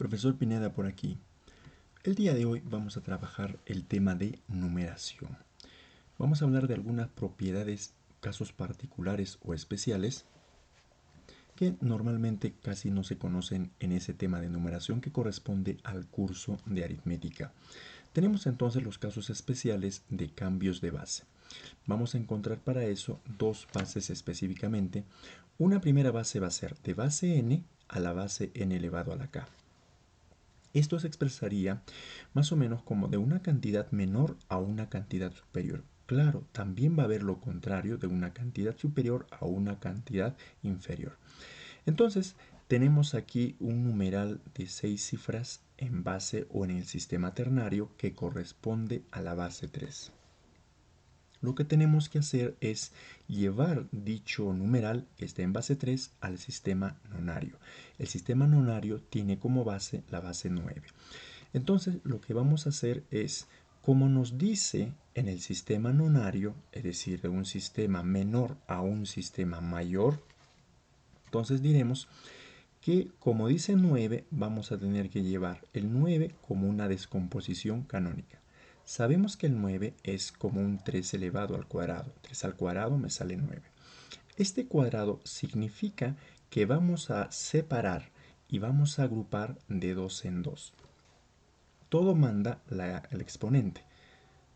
Profesor Pineda por aquí. El día de hoy vamos a trabajar el tema de numeración. Vamos a hablar de algunas propiedades, casos particulares o especiales que normalmente casi no se conocen en ese tema de numeración que corresponde al curso de aritmética. Tenemos entonces los casos especiales de cambios de base. Vamos a encontrar para eso dos bases específicamente. Una primera base va a ser de base n a la base n elevado a la k. Esto se expresaría más o menos como de una cantidad menor a una cantidad superior. Claro, también va a haber lo contrario de una cantidad superior a una cantidad inferior. Entonces, tenemos aquí un numeral de 6 cifras en base o en el sistema ternario que corresponde a la base 3. Lo que tenemos que hacer es llevar dicho numeral que está en base 3 al sistema nonario. El sistema nonario tiene como base la base 9. Entonces lo que vamos a hacer es, como nos dice en el sistema nonario, es decir, de un sistema menor a un sistema mayor, entonces diremos que como dice 9, vamos a tener que llevar el 9 como una descomposición canónica. Sabemos que el 9 es como un 3 elevado al cuadrado. 3 al cuadrado me sale 9. Este cuadrado significa que vamos a separar y vamos a agrupar de 2 en 2. Todo manda el exponente.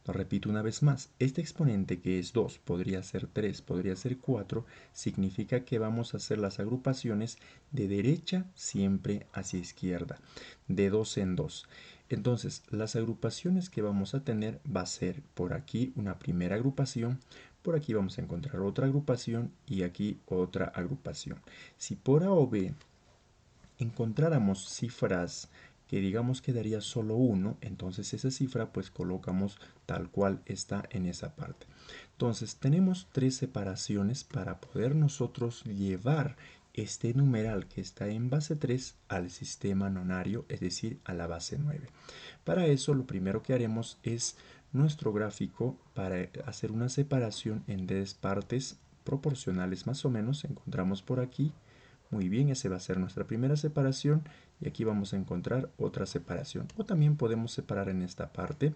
Lo repito una vez más, este exponente que es 2, podría ser 3, podría ser 4, significa que vamos a hacer las agrupaciones de derecha siempre hacia izquierda, de 2 en 2. Entonces, las agrupaciones que vamos a tener va a ser por aquí una primera agrupación, por aquí vamos a encontrar otra agrupación y aquí otra agrupación. Si por A o B encontráramos cifras que digamos que daría solo 1, entonces esa cifra pues colocamos tal cual está en esa parte. Entonces tenemos tres separaciones para poder nosotros llevar este numeral que está en base 3 al sistema nonario, es decir, a la base 9. Para eso lo primero que haremos es nuestro gráfico para hacer una separación en 10 partes proporcionales más o menos. Encontramos por aquí. Muy bien, esa va a ser nuestra primera separación y aquí vamos a encontrar otra separación. O también podemos separar en esta parte.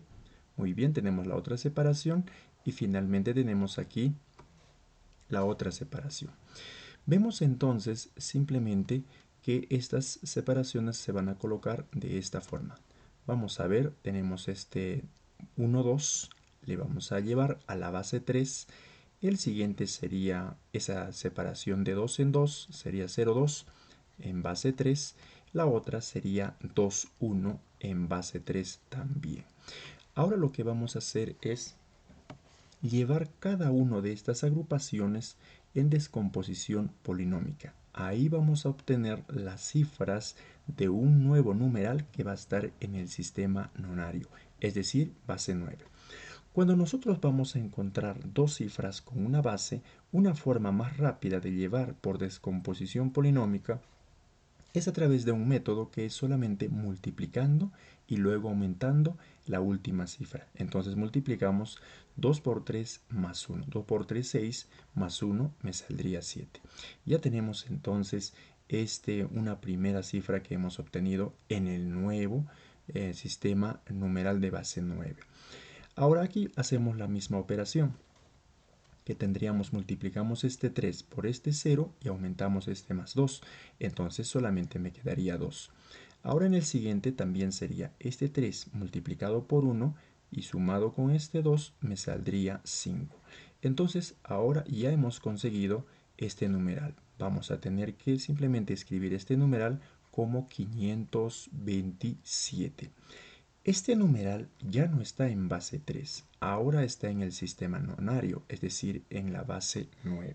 Muy bien, tenemos la otra separación y finalmente tenemos aquí la otra separación. Vemos entonces simplemente que estas separaciones se van a colocar de esta forma. Vamos a ver, tenemos este 1, 2, le vamos a llevar a la base 3. El siguiente sería esa separación de 2 en 2, sería 0, 2 en base 3. La otra sería 2, 1 en base 3 también. Ahora lo que vamos a hacer es llevar cada una de estas agrupaciones en descomposición polinómica. Ahí vamos a obtener las cifras de un nuevo numeral que va a estar en el sistema nonario, es decir, base 9. Cuando nosotros vamos a encontrar dos cifras con una base, una forma más rápida de llevar por descomposición polinómica es a través de un método que es solamente multiplicando y luego aumentando la última cifra. Entonces multiplicamos 2 por 3 más 1. 2 por 3, 6 más 1 me saldría 7. Ya tenemos entonces una primera cifra que hemos obtenido en el nuevo sistema numeral de base 9. Ahora aquí hacemos la misma operación que tendríamos, multiplicamos este 3 por este 0 y aumentamos este más 2. Entonces solamente me quedaría 2. Ahora en el siguiente también sería este 3 multiplicado por 1 y sumado con este 2 me saldría 5. Entonces ahora ya hemos conseguido este numeral. Vamos a tener que simplemente escribir este numeral como 527. Este numeral ya no está en base 3, ahora está en el sistema nonario, es decir, en la base 9.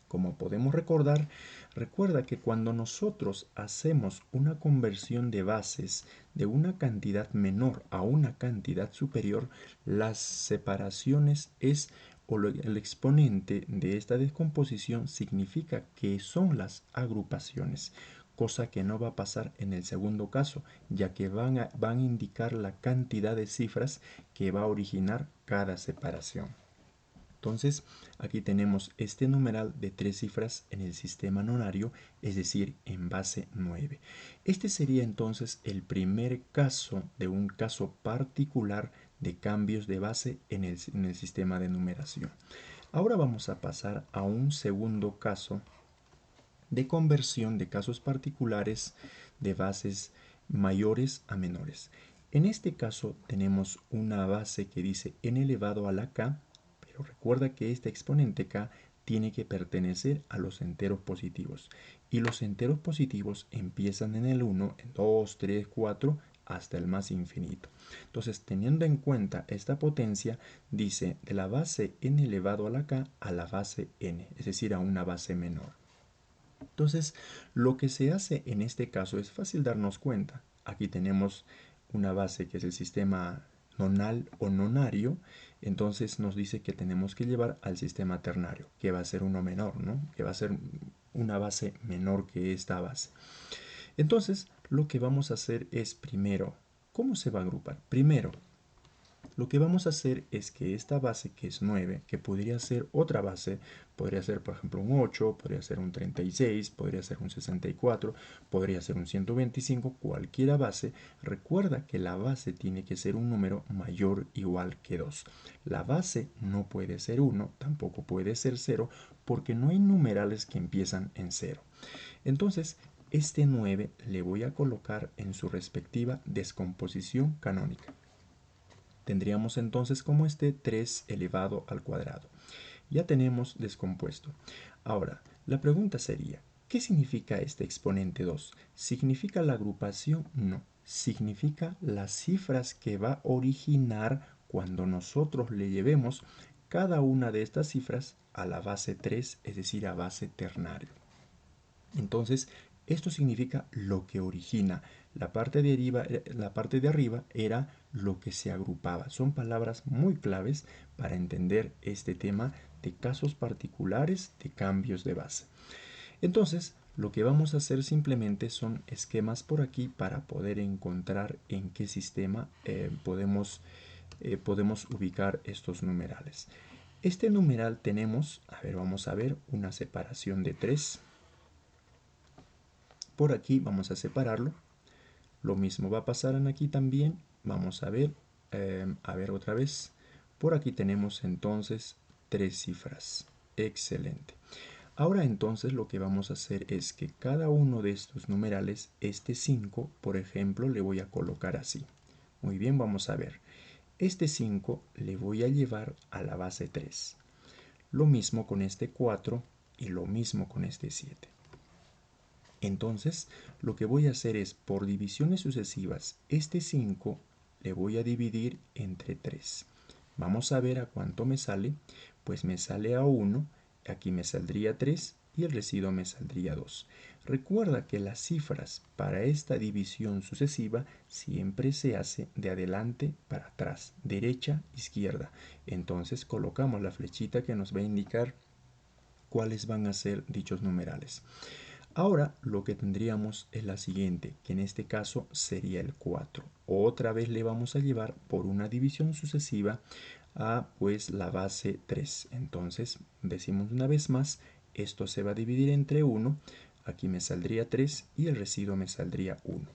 Como podemos recordar, recuerda que cuando nosotros hacemos una conversión de bases de una cantidad menor a una cantidad superior, las separaciones el exponente de esta descomposición significa que son las agrupaciones, cosa que no va a pasar en el segundo caso, ya que van a indicar la cantidad de cifras que va a originar cada separación. Entonces, aquí tenemos este numeral de 3 cifras en el sistema nonario, es decir, en base 9. Este sería entonces el primer caso de un caso particular de cambios de base en el sistema de numeración. Ahora vamos a pasar a un segundo caso de conversión de casos particulares de bases mayores a menores. En este caso tenemos una base que dice n elevado a la k, pero recuerda que este exponente k tiene que pertenecer a los enteros positivos. Y los enteros positivos empiezan en el 1, en 2, 3, 4, hasta el más infinito. Entonces, teniendo en cuenta esta potencia, dice de la base n elevado a la k a la base n, es decir, a una base menor. Entonces, lo que se hace en este caso es fácil darnos cuenta. Aquí tenemos una base que es el sistema nonal o nonario, entonces nos dice que tenemos que llevar al sistema ternario, que va a ser uno menor, ¿no? Que va a ser una base menor que esta base. Entonces, lo que vamos a hacer es primero, ¿cómo se va a agrupar? Primero, lo que vamos a hacer es que esta base que es 9, que podría ser otra base, podría ser por ejemplo un 8, podría ser un 36, podría ser un 64, podría ser un 125, cualquiera base, recuerda que la base tiene que ser un número mayor o igual que 2. La base no puede ser 1, tampoco puede ser 0, porque no hay numerales que empiezan en 0. Entonces, este 9 le voy a colocar en su respectiva descomposición canónica. Tendríamos entonces como este 3 elevado al cuadrado. Ya tenemos descompuesto. Ahora, la pregunta sería, ¿qué significa este exponente 2? ¿Significa la agrupación? No. Significa las cifras que va a originar cuando nosotros le llevemos cada una de estas cifras a la base 3, es decir, a base ternario. Entonces, esto significa lo que origina. La parte de arriba era lo que se agrupaba. Son palabras muy claves para entender este tema de casos particulares de cambios de base. Entonces, lo que vamos a hacer simplemente son esquemas por aquí para poder encontrar en qué sistema podemos ubicar estos numerales. Este numeral tenemos, a ver, vamos a ver, una separación de 3. Por aquí vamos a separarlo. Lo mismo va a pasar aquí también. Vamos a ver otra vez. Por aquí tenemos entonces 3 cifras. Excelente. Ahora entonces lo que vamos a hacer es que cada uno de estos numerales, este 5, por ejemplo, le voy a colocar así. Muy bien, vamos a ver. Este 5 le voy a llevar a la base 3. Lo mismo con este 4 y lo mismo con este 7. Entonces, lo que voy a hacer es, por divisiones sucesivas, este 5 le voy a dividir entre 3. Vamos a ver a cuánto me sale. Pues me sale a 1, aquí me saldría 3 y el residuo me saldría 2. Recuerda que las cifras para esta división sucesiva siempre se hace de adelante para atrás, derecha, izquierda. Entonces colocamos la flechita que nos va a indicar cuáles van a ser dichos numerales. Ahora lo que tendríamos es la siguiente, que en este caso sería el 4. Otra vez le vamos a llevar por una división sucesiva a pues la base 3. Entonces decimos una vez más, esto se va a dividir entre 1, aquí me saldría 3 y el residuo me saldría 1.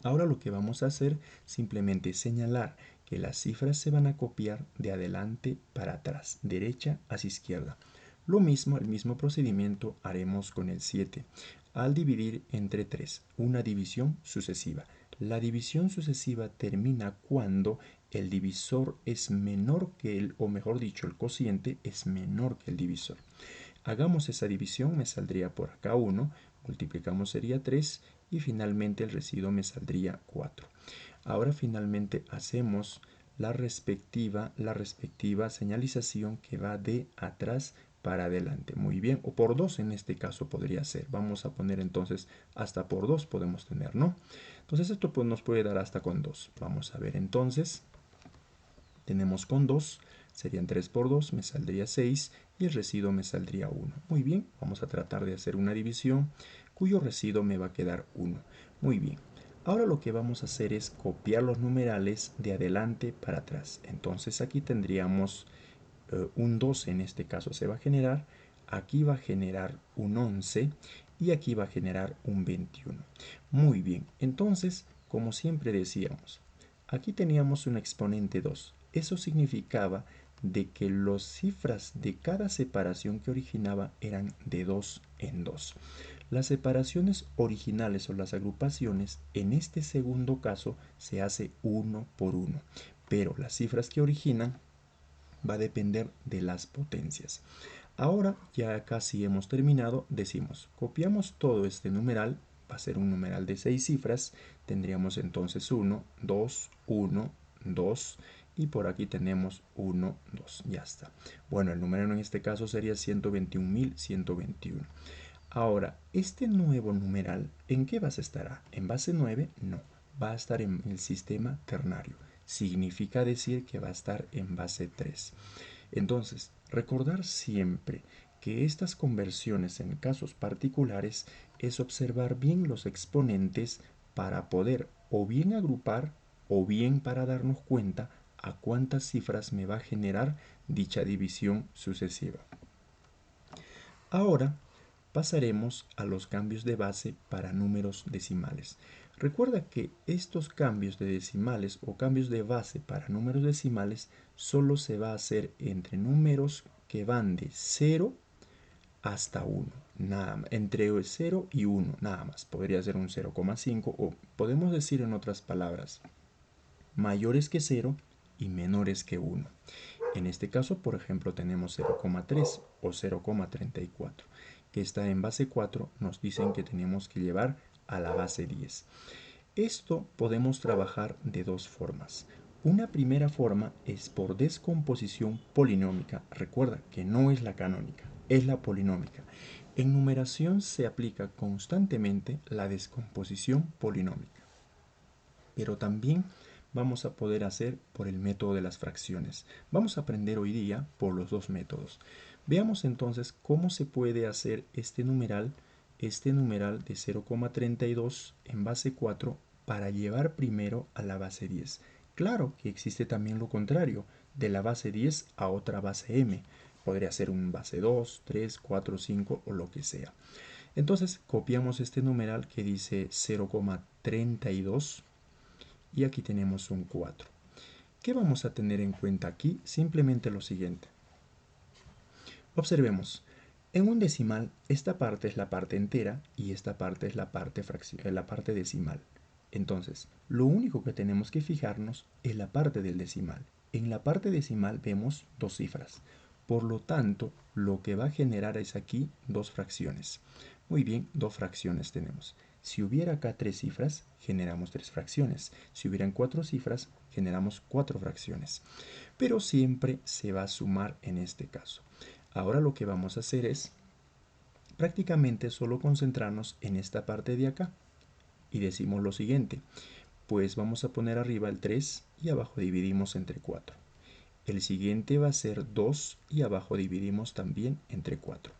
Ahora lo que vamos a hacer simplemente es señalar que las cifras se van a copiar de adelante para atrás, derecha hacia izquierda. Lo mismo, el mismo procedimiento haremos con el 7. Al dividir entre 3, una división sucesiva. La división sucesiva termina cuando el divisor es menor que o mejor dicho, el cociente es menor que el divisor. Hagamos esa división, me saldría por acá 1, multiplicamos sería 3 y finalmente el residuo me saldría 4. Ahora finalmente hacemos la respectiva señalización que va de atrás para adelante. Muy bien, o por 2 en este caso podría ser. Vamos a poner entonces hasta por 2 podemos tener, ¿no? Entonces esto pues nos puede dar hasta con 2. Vamos a ver entonces. Tenemos con 2, serían 3 por 2, me saldría 6 y el residuo me saldría 1. Muy bien, vamos a tratar de hacer una división cuyo residuo me va a quedar 1. Muy bien. Ahora lo que vamos a hacer es copiar los numerales de adelante para atrás. Entonces aquí tendríamos un 12 en este caso se va a generar, aquí va a generar un 11 y aquí va a generar un 21. Muy bien, entonces, como siempre decíamos, aquí teníamos un exponente 2. Eso significaba de que las cifras de cada separación que originaba eran de 2 en 2. Las separaciones originales o las agrupaciones en este segundo caso se hace uno por uno, pero las cifras que originan va a depender de las potencias. Ahora ya casi hemos terminado, decimos, copiamos todo este numeral, va a ser un numeral de 6 cifras, tendríamos entonces 1, 2, 1, 2 y por aquí tenemos 1, 2, ya está. Bueno, el número en este caso sería 121.121. Ahora, este nuevo numeral, ¿en qué base estará? ¿En base 9? No, va a estar en el sistema ternario. Significa decir que va a estar en base 3. Entonces, recordar siempre que estas conversiones en casos particulares es observar bien los exponentes para poder o bien agrupar o bien para darnos cuenta a cuántas cifras me va a generar dicha división sucesiva. Ahora pasaremos a los cambios de base para números decimales. Recuerda que estos cambios de decimales o cambios de base para números decimales solo se va a hacer entre números que van de 0 hasta 1, nada más, entre 0 y 1, nada más. Podría ser un 0,5 o podemos decir en otras palabras, mayores que 0 y menores que 1. En este caso, por ejemplo, tenemos 0,3 o 0,34, que está en base 4, nos dicen que tenemos que llevar a la base 10. Esto podemos trabajar de dos formas. Una primera forma es por descomposición polinómica. Recuerda que no es la canónica, es la polinómica. En numeración se aplica constantemente la descomposición polinómica, pero también vamos a poder hacer por el método de las fracciones. Vamos a aprender hoy día por los dos métodos. Veamos entonces cómo se puede hacer este numeral de 0,32 en base 4 para llevar primero a la base 10. Claro que existe también lo contrario, de la base 10 a otra base m. Podría ser un base 2, 3, 4, 5 o lo que sea. Entonces copiamos este numeral que dice 0,32 y aquí tenemos un 4. ¿Qué vamos a tener en cuenta aquí? Simplemente lo siguiente. Observemos, en un decimal esta parte es la parte entera y esta parte es la parte decimal. Entonces, lo único que tenemos que fijarnos es la parte del decimal. En la parte decimal vemos dos cifras. Por lo tanto, lo que va a generar es aquí dos fracciones. Muy bien, dos fracciones tenemos. Si hubiera acá tres cifras, generamos tres fracciones. Si hubieran cuatro cifras, generamos cuatro fracciones. Pero siempre se va a sumar en este caso. Ahora lo que vamos a hacer es prácticamente solo concentrarnos en esta parte de acá. Y decimos lo siguiente, pues vamos a poner arriba el 3 y abajo dividimos entre 4. El siguiente va a ser 2 y abajo dividimos también entre 4.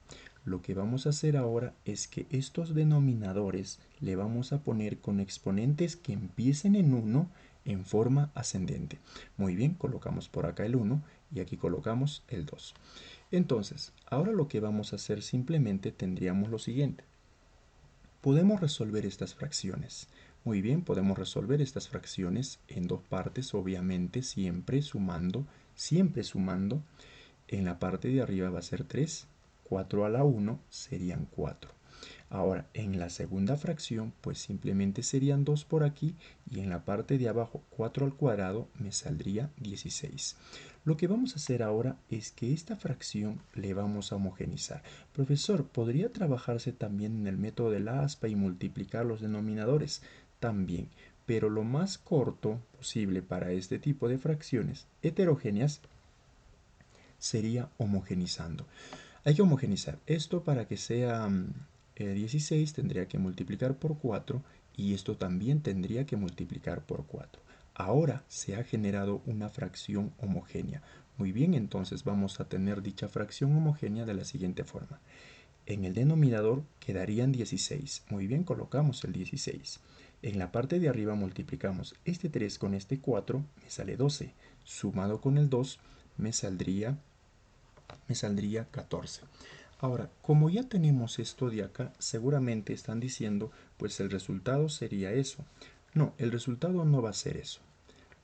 Lo que vamos a hacer ahora es que estos denominadores le vamos a poner con exponentes que empiecen en 1 en forma ascendente. Muy bien, colocamos por acá el 1 y aquí colocamos el 2. Entonces, ahora lo que vamos a hacer simplemente tendríamos lo siguiente. Podemos resolver estas fracciones. Muy bien, podemos resolver estas fracciones en dos partes, obviamente siempre sumando. En la parte de arriba va a ser 3, 4 a la 1 serían 4. Ahora, en la segunda fracción, pues simplemente serían 2 por aquí y en la parte de abajo 4 al cuadrado me saldría 16. Lo que vamos a hacer ahora es que esta fracción le vamos a homogenizar. Profesor, ¿podría trabajarse también en el método de la aspa y multiplicar los denominadores? También, pero lo más corto posible para este tipo de fracciones heterogéneas sería homogenizando. Hay que homogenizar. Esto para que sea 16 tendría que multiplicar por 4 y esto también tendría que multiplicar por 4. Ahora se ha generado una fracción homogénea. Muy bien, entonces vamos a tener dicha fracción homogénea de la siguiente forma. En el denominador quedarían 16. Muy bien, colocamos el 16. En la parte de arriba multiplicamos este 3 con este 4, me sale 12. Sumado con el 2, me saldría me saldría 14. Ahora, como ya tenemos esto de acá, seguramente están diciendo, pues el resultado sería eso. No, el resultado no va a ser eso.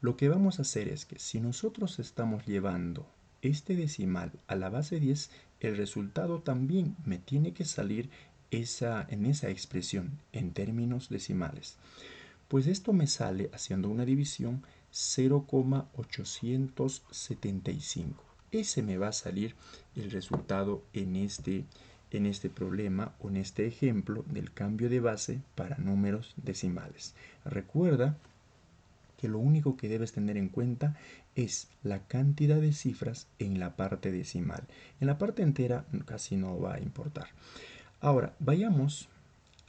Lo que vamos a hacer es que si nosotros estamos llevando este decimal a la base 10, el resultado también me tiene que salir en esa expresión en términos decimales. Pues esto me sale, haciendo una división, 0,875. Ese me va a salir el resultado en este problema o en este ejemplo del cambio de base para números decimales. Recuerda que lo único que debes tener en cuenta es la cantidad de cifras en la parte decimal. En la parte entera casi no va a importar. Ahora, vayamos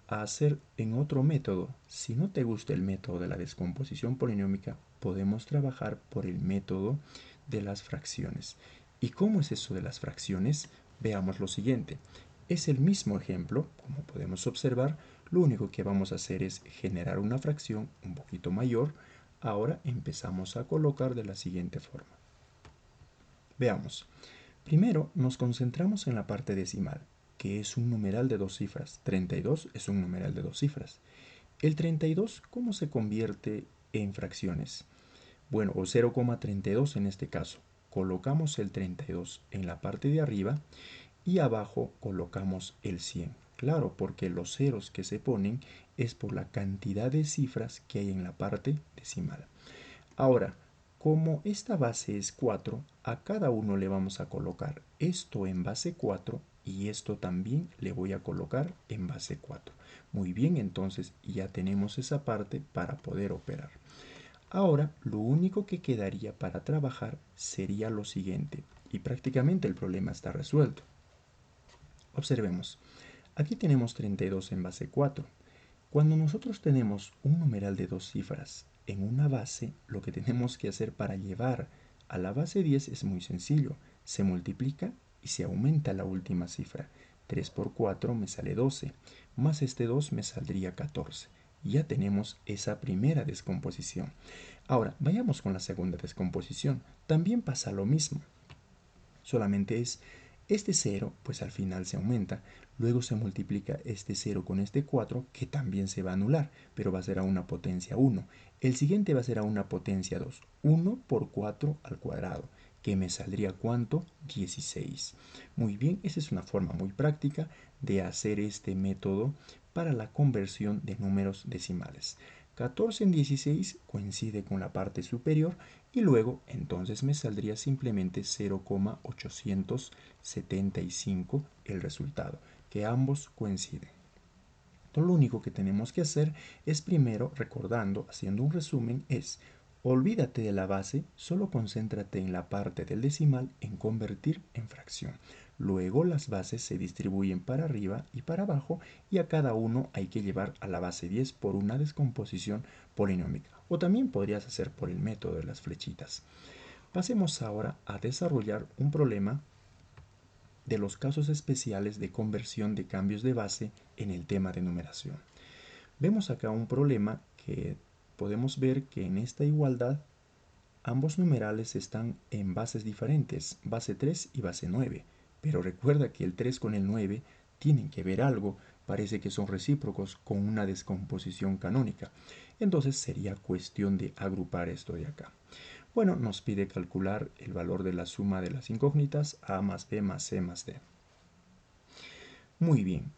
a hacer en otro método. Si no te gusta el método de la descomposición polinómica, podemos trabajar por el método de las fracciones. ¿Y cómo es eso de las fracciones? Veamos lo siguiente. Es el mismo ejemplo, como podemos observar, lo único que vamos a hacer es generar una fracción un poquito mayor. Ahora empezamos a colocar de la siguiente forma. Veamos. Primero nos concentramos en la parte decimal, que es un numeral de dos cifras. 32 es un numeral de dos cifras. El 32, ¿cómo se convierte en fracciones? Bueno, o 0,32 en este caso. Colocamos el 32 en la parte de arriba y abajo colocamos el 100. Claro, porque los ceros que se ponen es por la cantidad de cifras que hay en la parte decimal. Ahora, como esta base es 4, a cada uno le vamos a colocar esto en base 4 y esto también le voy a colocar en base 4. Muy bien, entonces ya tenemos esa parte para poder operar. Ahora, lo único que quedaría para trabajar sería lo siguiente, y prácticamente el problema está resuelto. Observemos, aquí tenemos 32 en base 4. Cuando nosotros tenemos un numeral de dos cifras en una base, lo que tenemos que hacer para llevar a la base 10 es muy sencillo. Se multiplica y se aumenta la última cifra. 3 por 4 me sale 12, más este 2 me saldría 14. Ya tenemos esa primera descomposición. Ahora, vayamos con la segunda descomposición. También pasa lo mismo. Solamente es este 0, pues al final se aumenta. Luego se multiplica este 0 con este 4, que también se va a anular, pero va a ser a una potencia 1. El siguiente va a ser a una potencia 2. 1 por 4 al cuadrado, que me saldría ¿cuánto? 16. Muy bien, esa es una forma muy práctica de hacer este método para la conversión de números decimales. 14 en 16 coincide con la parte superior y luego entonces me saldría simplemente 0,875 el resultado, que ambos coinciden. Entonces, lo único que tenemos que hacer es primero, recordando, haciendo un resumen, es olvídate de la base, solo concéntrate en la parte del decimal en convertir en fracción. Luego las bases se distribuyen para arriba y para abajo y a cada uno hay que llevar a la base 10 por una descomposición polinómica. O también podrías hacer por el método de las flechitas. Pasemos ahora a desarrollar un problema de los casos especiales de conversión de cambios de base en el tema de numeración. Vemos acá un problema que podemos ver que en esta igualdad ambos numerales están en bases diferentes, base 3 y base 9, pero recuerda que el 3 con el 9 tienen que ver algo, parece que son recíprocos con una descomposición canónica, entonces sería cuestión de agrupar esto de acá. Bueno, nos pide calcular el valor de la suma de las incógnitas a más b más c más d. Muy bien.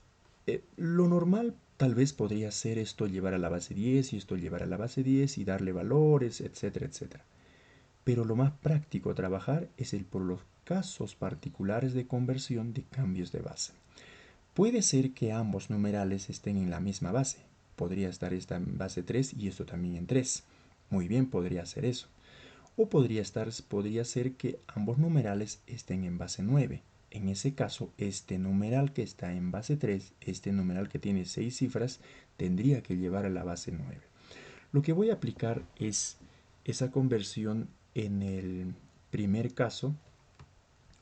Lo normal tal vez podría ser esto llevar a la base 10 y esto llevar a la base 10 y darle valores, etcétera, etcétera. Pero lo más práctico a trabajar es el por los casos particulares de conversión de cambios de base. Puede ser que ambos numerales estén en la misma base. Podría estar esta en base 3 y esto también en 3. Muy bien, podría ser eso. O podría ser que ambos numerales estén en base 9. En ese caso, este numeral que está en base 3, este numeral que tiene 6 cifras, tendría que llevar a la base 9. Lo que voy a aplicar es esa conversión en el primer caso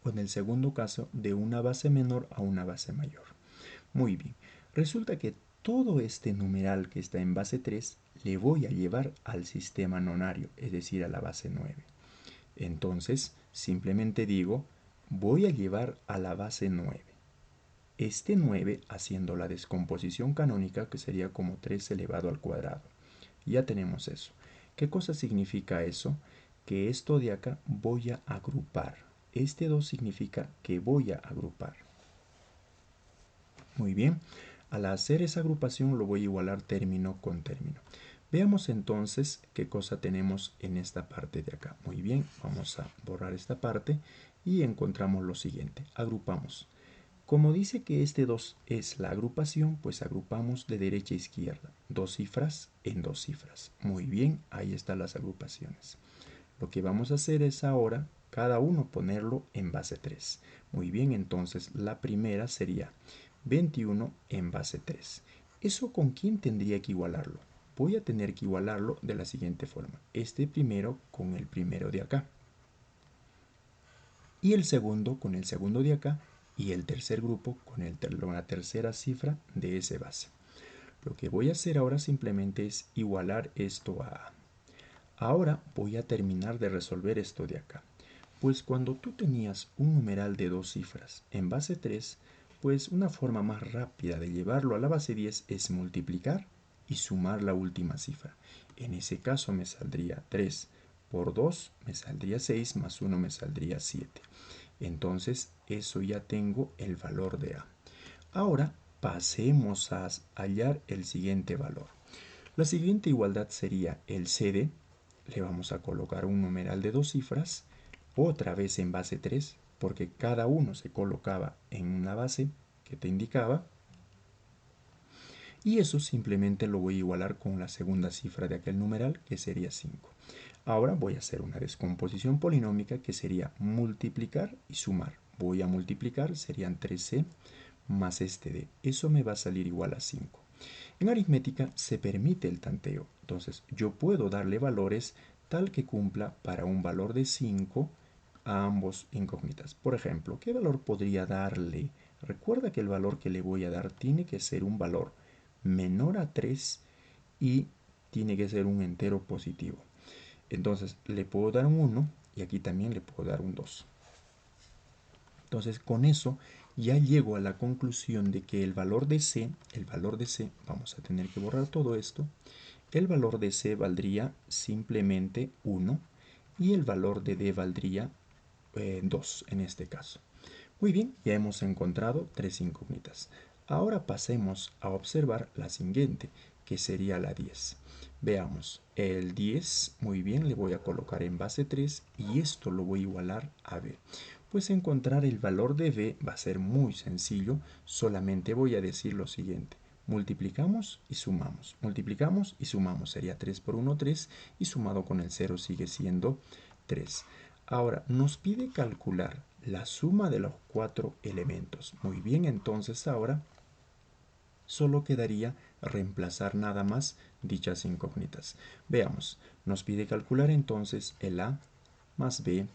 o en el segundo caso de una base menor a una base mayor. Muy bien, resulta que todo este numeral que está en base 3 le voy a llevar al sistema nonario, es decir, a la base 9. Entonces, simplemente digo voy a llevar a la base 9. Este 9 haciendo la descomposición canónica, que sería como 3 elevado al cuadrado. Ya tenemos eso. ¿Qué cosa significa eso? Que esto de acá voy a agrupar. Este 2 significa que voy a agrupar. Muy bien. Al hacer esa agrupación lo voy a igualar término con término. Veamos entonces qué cosa tenemos en esta parte de acá. Muy bien, vamos a borrar esta parte y encontramos lo siguiente. Agrupamos. Como dice que este 2 es la agrupación, pues agrupamos de derecha a izquierda. 2 cifras en 2 cifras. Muy bien, ahí están las agrupaciones. Lo que vamos a hacer es ahora cada uno ponerlo en base 3. Muy bien, entonces la primera sería 21 en base 3. ¿Eso con quién tendría que igualarlo? Voy a tener que igualarlo de la siguiente forma. Este primero con el primero de acá. Y el segundo con el segundo de acá. Y el tercer grupo con la tercera cifra de ese base. Lo que voy a hacer ahora simplemente es igualar esto a A. Ahora voy a terminar de resolver esto de acá. Pues cuando tú tenías un numeral de 2 cifras en base 3, pues una forma más rápida de llevarlo a la base 10 es multiplicar y sumar la última cifra. En ese caso me saldría 3 por 2 me saldría 6 más 1 me saldría 7. Entonces eso ya tengo el valor de A. Ahora pasemos a hallar el siguiente valor. La siguiente igualdad sería el CD. Le vamos a colocar un numeral de 2 cifras, otra vez en base 3, porque cada uno se colocaba en una base que te indicaba. Y eso simplemente lo voy a igualar con la segunda cifra de aquel numeral, que sería 5. Ahora voy a hacer una descomposición polinómica que sería multiplicar y sumar. Voy a multiplicar, serían 3c más este d. Eso me va a salir igual a 5. En aritmética se permite el tanteo. Entonces yo puedo darle valores tal que cumpla para un valor de 5 a ambos incógnitas. Por ejemplo, ¿qué valor podría darle? Recuerda que el valor que le voy a dar tiene que ser un valor menor a 3 y tiene que ser un entero positivo. Entonces le puedo dar un 1 y aquí también le puedo dar un 2. Entonces con eso ya llego a la conclusión de que el valor de C, vamos a tener que borrar todo esto, el valor de C valdría simplemente 1 y el valor de D valdría 2 en este caso. Muy bien, ya hemos encontrado 3 incógnitas. Ahora pasemos a observar la siguiente, que sería la 10. Veamos, el 10, muy bien, le voy a colocar en base 3 y esto lo voy a igualar a B. Pues encontrar el valor de B va a ser muy sencillo, solamente voy a decir lo siguiente. Multiplicamos y sumamos, sería 3 por 1, 3 y sumado con el 0 sigue siendo 3. Ahora, nos pide calcular la suma de los 4 elementos. Muy bien, entonces ahora solo quedaría reemplazar nada más dichas incógnitas. Veamos, nos pide calcular entonces el A más B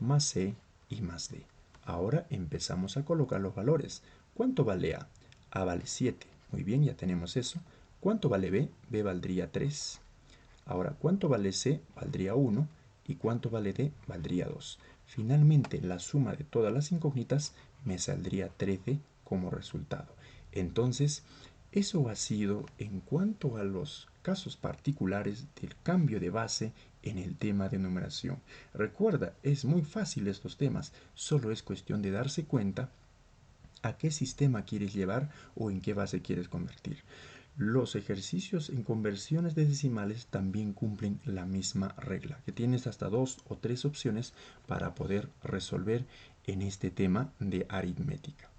más C y más D. Ahora empezamos a colocar los valores. ¿Cuánto vale A? A vale 7. Muy bien, ya tenemos eso. ¿Cuánto vale B? B valdría 3. Ahora, ¿cuánto vale C? Valdría 1. ¿Y cuánto vale D? Valdría 2. Finalmente, la suma de todas las incógnitas me saldría 13 como resultado. Entonces, eso ha sido en cuanto a los casos particulares del cambio de base en el tema de numeración. Recuerda, es muy fácil estos temas, solo es cuestión de darse cuenta a qué sistema quieres llevar o en qué base quieres convertir. Los ejercicios en conversiones de decimales también cumplen la misma regla, que tienes hasta 2 o 3 opciones para poder resolver en este tema de aritmética.